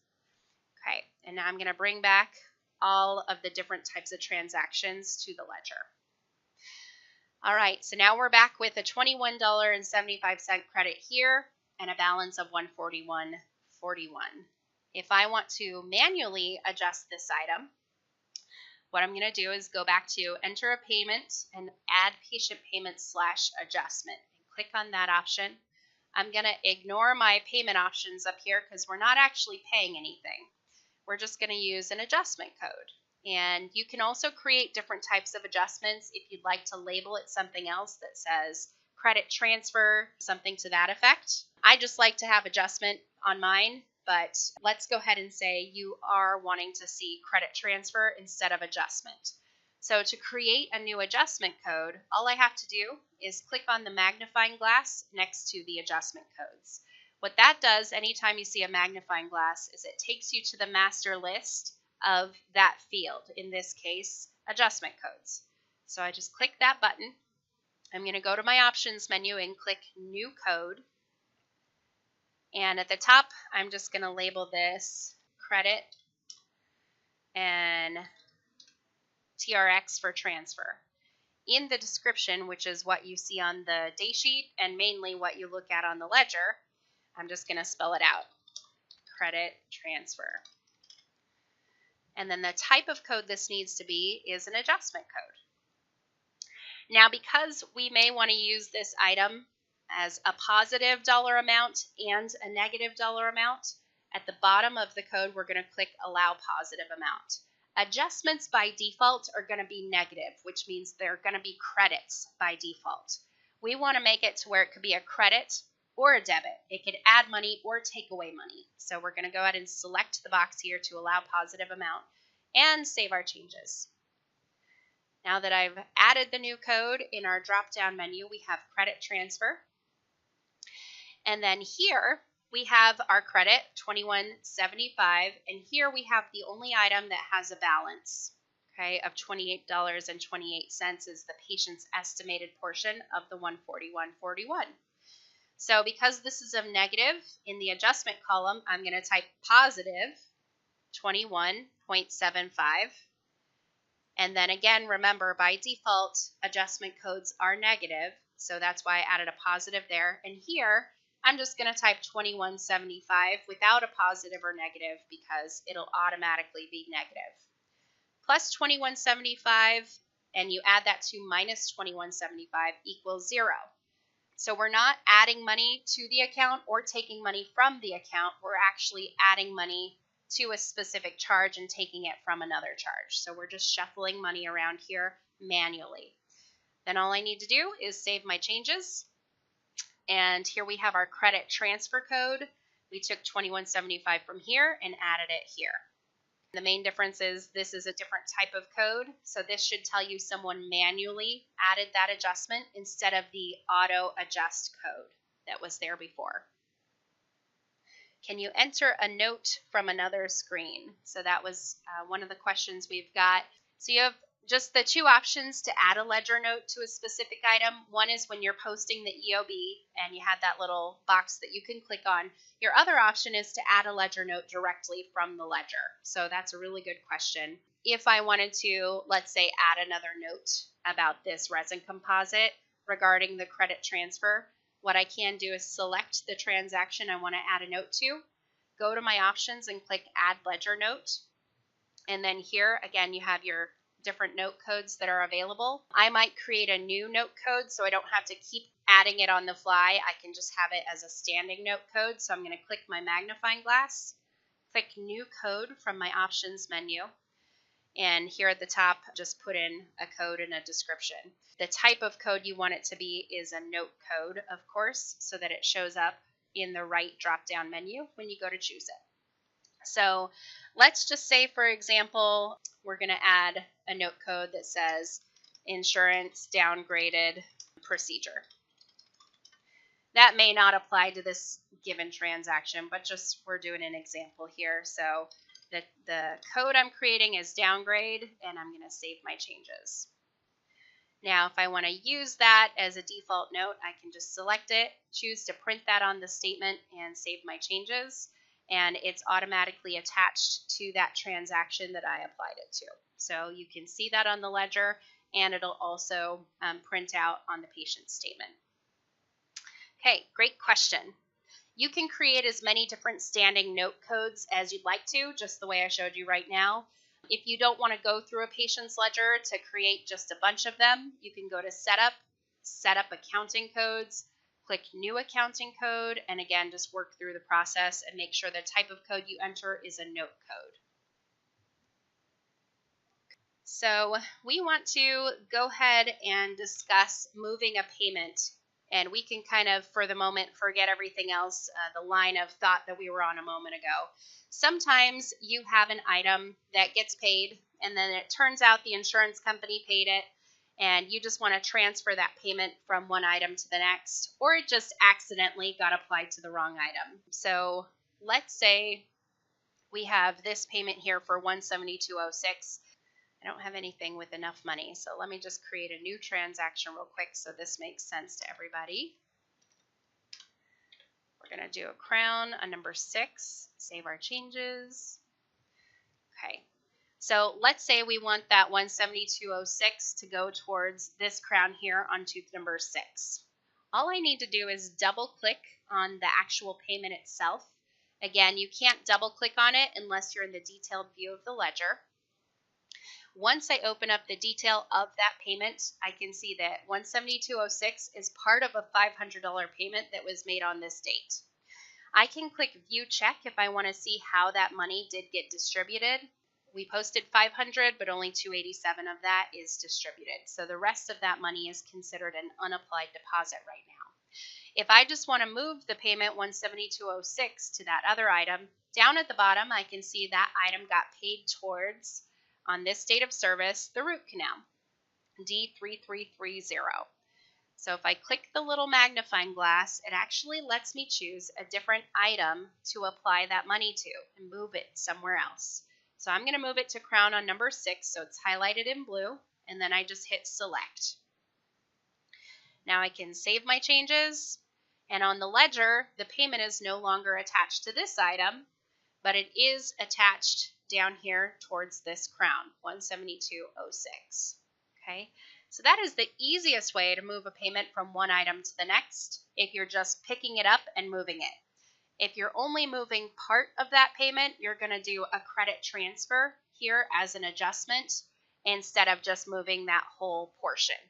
Okay, and now I'm going to bring back all of the different types of transactions to the ledger. All right, so now we're back with a $21.75 credit here and a balance of $141.41. If I want to manually adjust this item, what I'm going to do is go back to enter a payment and add patient payment /adjustment. Click on that option. I'm going to ignore my payment options up here because we're not actually paying anything. We're just going to use an adjustment code. And you can also create different types of adjustments if you'd like to label it something else that says credit transfer, something to that effect. I just like to have adjustment on mine, but let's go ahead and say you are wanting to see credit transfer instead of adjustment. So to create a new adjustment code, all I have to do is click on the magnifying glass next to the adjustment codes. What that does anytime you see a magnifying glass is it takes you to the master list of that field, in this case, adjustment codes. So I just click that button. I'm going to go to my options menu and click new code. And at the top, I'm just going to label this credit and TRX for transfer. In the description, which is what you see on the day sheet and mainly what you look at on the ledger, I'm just going to spell it out, credit transfer. And then the type of code this needs to be is an adjustment code. Now, because we may want to use this item as a positive dollar amount and a negative dollar amount, at the bottom of the code, we're going to click Allow Positive Amount. Adjustments by default are going to be negative, which means they're going to be credits by default. We want to make it to where it could be a credit or a debit. It could add money or take away money. So we're going to go ahead and select the box here to allow positive amount. and save our changes. Now that I've added the new code in our drop-down menu, we have credit transfer. And then here we have our credit, $21.75, and here we have the only item that has a balance, okay, of $28.28 is the patient's estimated portion of the $141.41. So because this is a negative, in the adjustment column, I'm going to type positive 21.75. And then again, remember, by default, adjustment codes are negative, so that's why I added a positive there. And here, I'm just going to type 21.75 without a positive or negative because it'll automatically be negative. Plus 21.75, and you add that to minus 21.75 equals 0. So we're not adding money to the account or taking money from the account. We're actually adding money to a specific charge and taking it from another charge. So we're just shuffling money around here manually. Then all I need to do is save my changes. And here we have our credit transfer code. We took 21.75 from here and added it here. The main difference is this is a different type of code. So this should tell you someone manually added that adjustment instead of the auto adjust code that was there before. Can you enter a note from another screen? So that was one of the questions we've got. So you have just the two options to add a ledger note to a specific item. One is when you're posting the EOB and you have that little box that you can click on. Your other option is to add a ledger note directly from the ledger. So that's a really good question. If I wanted to, let's say, add another note about this resin composite regarding the credit transfer, what I can do is select the transaction I want to add a note to, go to my options and click Add Ledger Note. And then here, again, you have your different note codes that are available. I might create a new note code so I don't have to keep adding it on the fly. I can just have it as a standing note code. So I'm going to click my magnifying glass, click New Code from my Options menu. And here at the top, just put in a code and a description. The type of code you want it to be is a note code, of course, so that it shows up in the right drop-down menu when you go to choose it. So let's just say, for example, we're going to add a note code that says insurance downgraded procedure. That may not apply to this given transaction, but just we're doing an example here. So the code I'm creating is downgrade, and I'm going to save my changes. Now, if I want to use that as a default note, I can just select it, choose to print that on the statement, and save my changes. And it's automatically attached to that transaction that I applied it to. So you can see that on the ledger, and it'll also print out on the patient statement. Okay, great question. You can create as many different standing note codes as you'd like to, just the way I showed you right now. If you don't want to go through a patient's ledger to create just a bunch of them, you can go to Setup, Set Up Accounting Codes, click New Accounting Code, and again, just work through the process and make sure the type of code you enter is a note code. So we want to go ahead and discuss moving a payment. And we can kind of, for the moment, forget everything else, the line of thought that we were on a moment ago. Sometimes you have an item that gets paid, and then it turns out the insurance company paid it, and you just want to transfer that payment from one item to the next, or it just accidentally got applied to the wrong item. So let's say we have this payment here for $172.06. I don't have anything with enough money, so let me just create a new transaction real quick so this makes sense to everybody. We're going to do a crown, a number 6, save our changes. Okay, so let's say we want that $172.06 to go towards this crown here on tooth number 6. All I need to do is double click on the actual payment itself. Again, you can't double click on it unless you're in the detailed view of the ledger. Once I open up the detail of that payment, I can see that $172.06 is part of a $500 payment that was made on this date. I can click View Check if I want to see how that money did get distributed. We posted $500, but only $287 of that is distributed. So the rest of that money is considered an unapplied deposit right now. If I just want to move the payment $172.06 to that other item, down at the bottom I can see that item got paid towards on this date of service, the root canal, D3330. So if I click the little magnifying glass, it actually lets me choose a different item to apply that money to and move it somewhere else. So I'm going to move it to crown on number 6, so it's highlighted in blue, and then I just hit select. Now I can save my changes, and on the ledger, the payment is no longer attached to this item, but it is attached down here towards this crown, 172.06. Okay, so that is the easiest way to move a payment from one item to the next if you're just picking it up and moving it. If you're only moving part of that payment, you're going to do a credit transfer here as an adjustment instead of just moving that whole portion.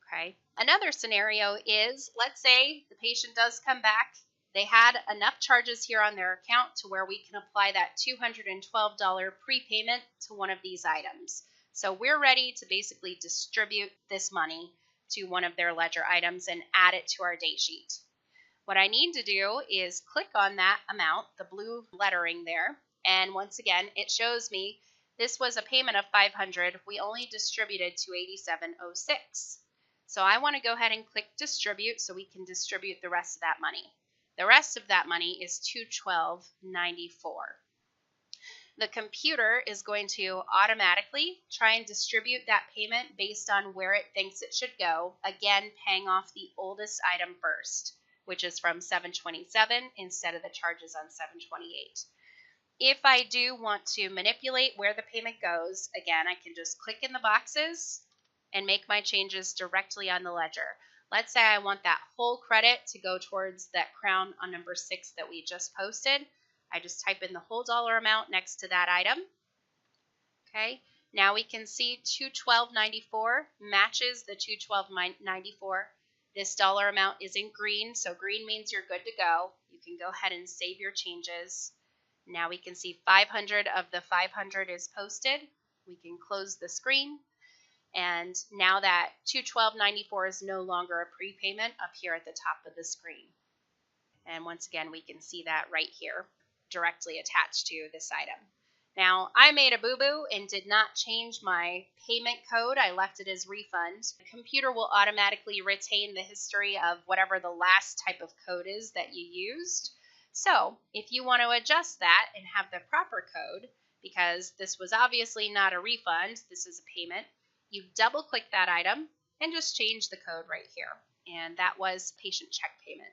Okay. Another scenario is, let's say the patient does come back. They had enough charges here on their account to where we can apply that $212 prepayment to one of these items. So we're ready to basically distribute this money to one of their ledger items and add it to our date sheet. What I need to do is click on that amount, the blue lettering there, and once again, it shows me this was a payment of $500. We only distributed $287.06. So I want to go ahead and click distribute so we can distribute the rest of that money. The rest of that money is $212.94. The computer is going to automatically try and distribute that payment based on where it thinks it should go, again paying off the oldest item first, which is from 7/27 instead of the charges on 7/28. If I do want to manipulate where the payment goes, again, I can just click in the boxes and make my changes directly on the ledger. Let's say I want that whole credit to go towards that crown on number 6 that we just posted. I just type in the whole dollar amount next to that item. Okay, now we can see $212.94 matches the $212.94. This dollar amount is in green, so green means you're good to go. You can go ahead and save your changes. Now we can see 500 of the 500 is posted. We can close the screen. And now that $212.94 is no longer a prepayment up here at the top of the screen. And once again, we can see that right here, directly attached to this item. Now, I made a boo-boo and did not change my payment code. I left it as refund. The computer will automatically retain the history of whatever the last type of code is that you used. So, if you want to adjust that and have the proper code, because this was obviously not a refund, this is a payment, you double-click that item and just change the code right here. And that was patient check payment.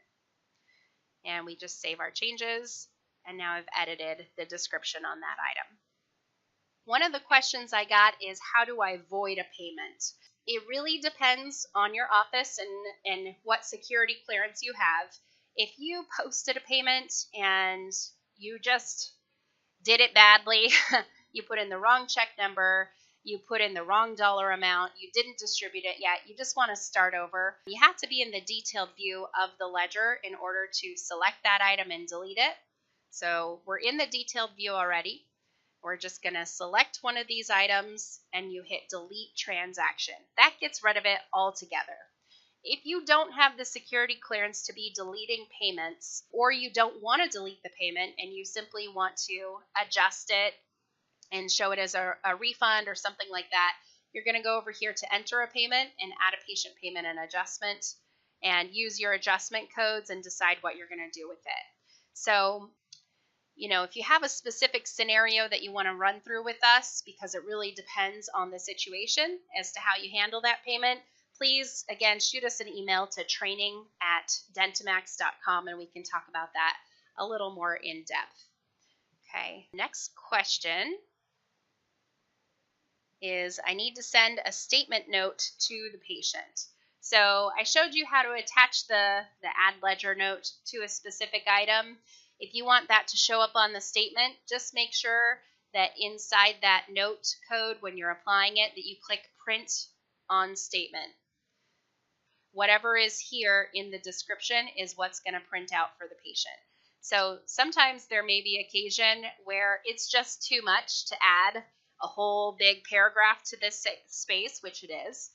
And we just save our changes, and now I've edited the description on that item. One of the questions I got is, how do I void a payment? It really depends on your office and what security clearance you have. If you posted a payment and you just did it badly, you put in the wrong check number, you put in the wrong dollar amount, you didn't distribute it yet, you just want to start over, you have to be in the detailed view of the ledger in order to select that item and delete it. So we're in the detailed view already. We're just going to select one of these items and you hit delete transaction. That gets rid of it altogether. If you don't have the security clearance to be deleting payments, or you don't want to delete the payment and you simply want to adjust it and show it as a refund or something like that, you're going to go over here to enter a payment and add a patient payment and adjustment and use your adjustment codes and decide what you're going to do with it. So, if you have a specific scenario that you want to run through with us, because it really depends on the situation as to how you handle that payment, please, again, shoot us an email to training@dentimax.com and we can talk about that a little more in depth. Okay, next question is, I need to send a statement note to the patient. So I showed you how to attach the add ledger note to a specific item. If you want that to show up on the statement, just make sure that inside that note code, when you're applying it, that you click print on statement. Whatever is here in the description is what's going to print out for the patient. So sometimes there may be occasion where it's just too much to add a whole big paragraph to this space, which it is.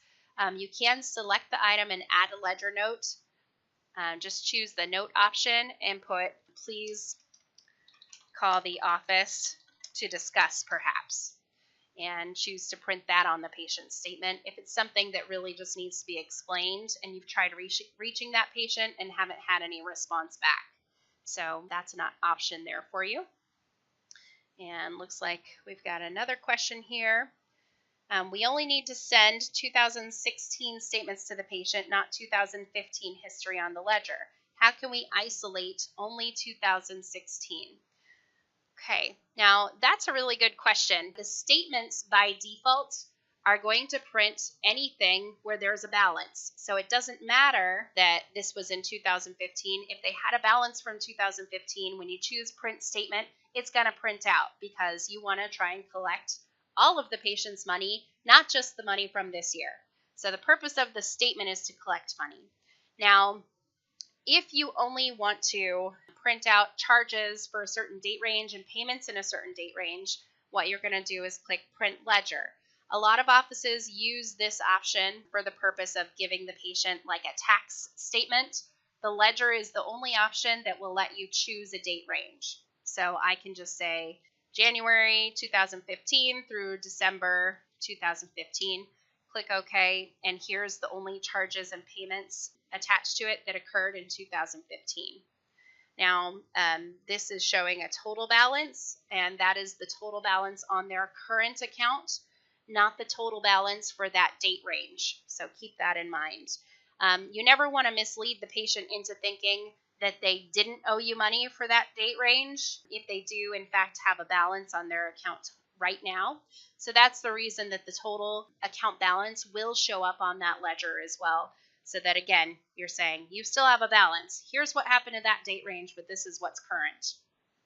You can select the item and add a ledger note. Just choose the note option and put, please call the office to discuss perhaps. and choose to print that on the patient statement. If it's something that really just needs to be explained and you've tried reaching that patient and haven't had any response back. So that's an option there for you. And looks like we've got another question here. We only need to send 2016 statements to the patient, not 2015 history on the ledger. How can we isolate only 2016? Okay, now that's a really good question. The statements by default are going to print anything where there's a balance. So it doesn't matter that this was in 2015. If they had a balance from 2015, when you choose print statement, it's going to print out because you want to try and collect all of the patient's money, not just the money from this year. So the purpose of the statement is to collect money. Now, if you only want to print out charges for a certain date range and payments in a certain date range, what you're going to do is click Print Ledger. A lot of offices use this option for the purpose of giving the patient like a tax statement. The ledger is the only option that will let you choose a date range. So I can just say January 2015 through December 2015. Click OK, and here's the only charges and payments attached to it that occurred in 2015. Now, this is showing a total balance, and that is the total balance on their current account, not the total balance for that date range. So keep that in mind. You never want to mislead the patient into thinking that they didn't owe you money for that date range if they do, in fact, have a balance on their account right now. So that's the reason that the total account balance will show up on that ledger as well. So that, again, you're saying you still have a balance. Here's what happened in that date range, but this is what's current.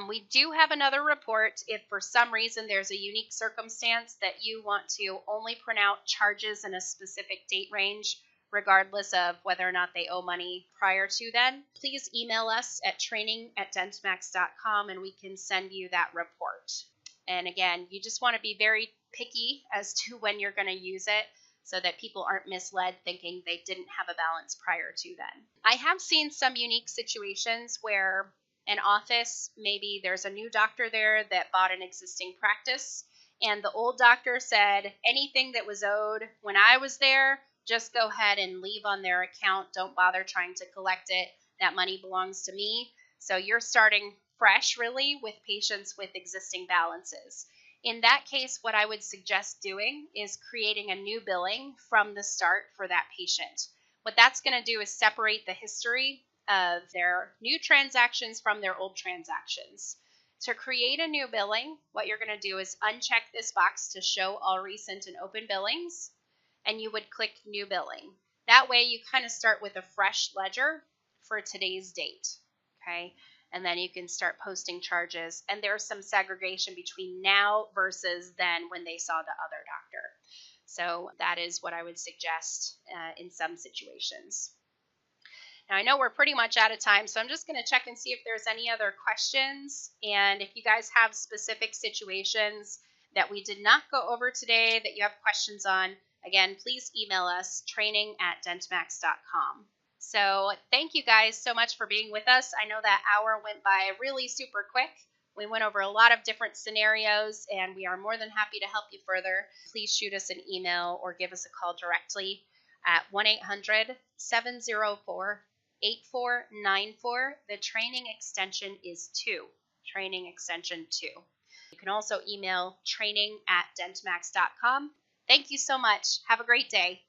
We do have another report if for some reason there's a unique circumstance that you want to only print out charges in a specific date range, regardless of whether or not they owe money prior to then. Please email us at training@dentimax.com and we can send you that report. And again, you just want to be very picky as to when you're going to use it so that people aren't misled thinking they didn't have a balance prior to then. I have seen some unique situations where an office, maybe there's a new doctor there that bought an existing practice, and the old doctor said anything that was owed when I was there, just go ahead and leave on their account. Don't bother trying to collect it. That money belongs to me. So you're starting fresh, really, with patients with existing balances. In that case, what I would suggest doing is creating a new billing from the start for that patient. What that's going to do is separate the history of their new transactions from their old transactions. To create a new billing, what you're going to do is uncheck this box to show all recent and open billings, and you would click New Billing. That way you kind of start with a fresh ledger for today's date, okay? And then you can start posting charges. And there's some segregation between now versus then when they saw the other doctor. So that is what I would suggest in some situations. Now, I know we're pretty much out of time, so I'm just going to check and see if there's any other questions. And if you guys have specific situations that we did not go over today that you have questions on, again, please email us, training@dentimax.com. So thank you guys so much for being with us. I know that hour went by really super quick. We went over a lot of different scenarios, and we are more than happy to help you further. Please shoot us an email or give us a call directly at 1-800-704-8494. The training extension is 2. Training extension 2. You can also email training@dentimax.com. Thank you so much. Have a great day.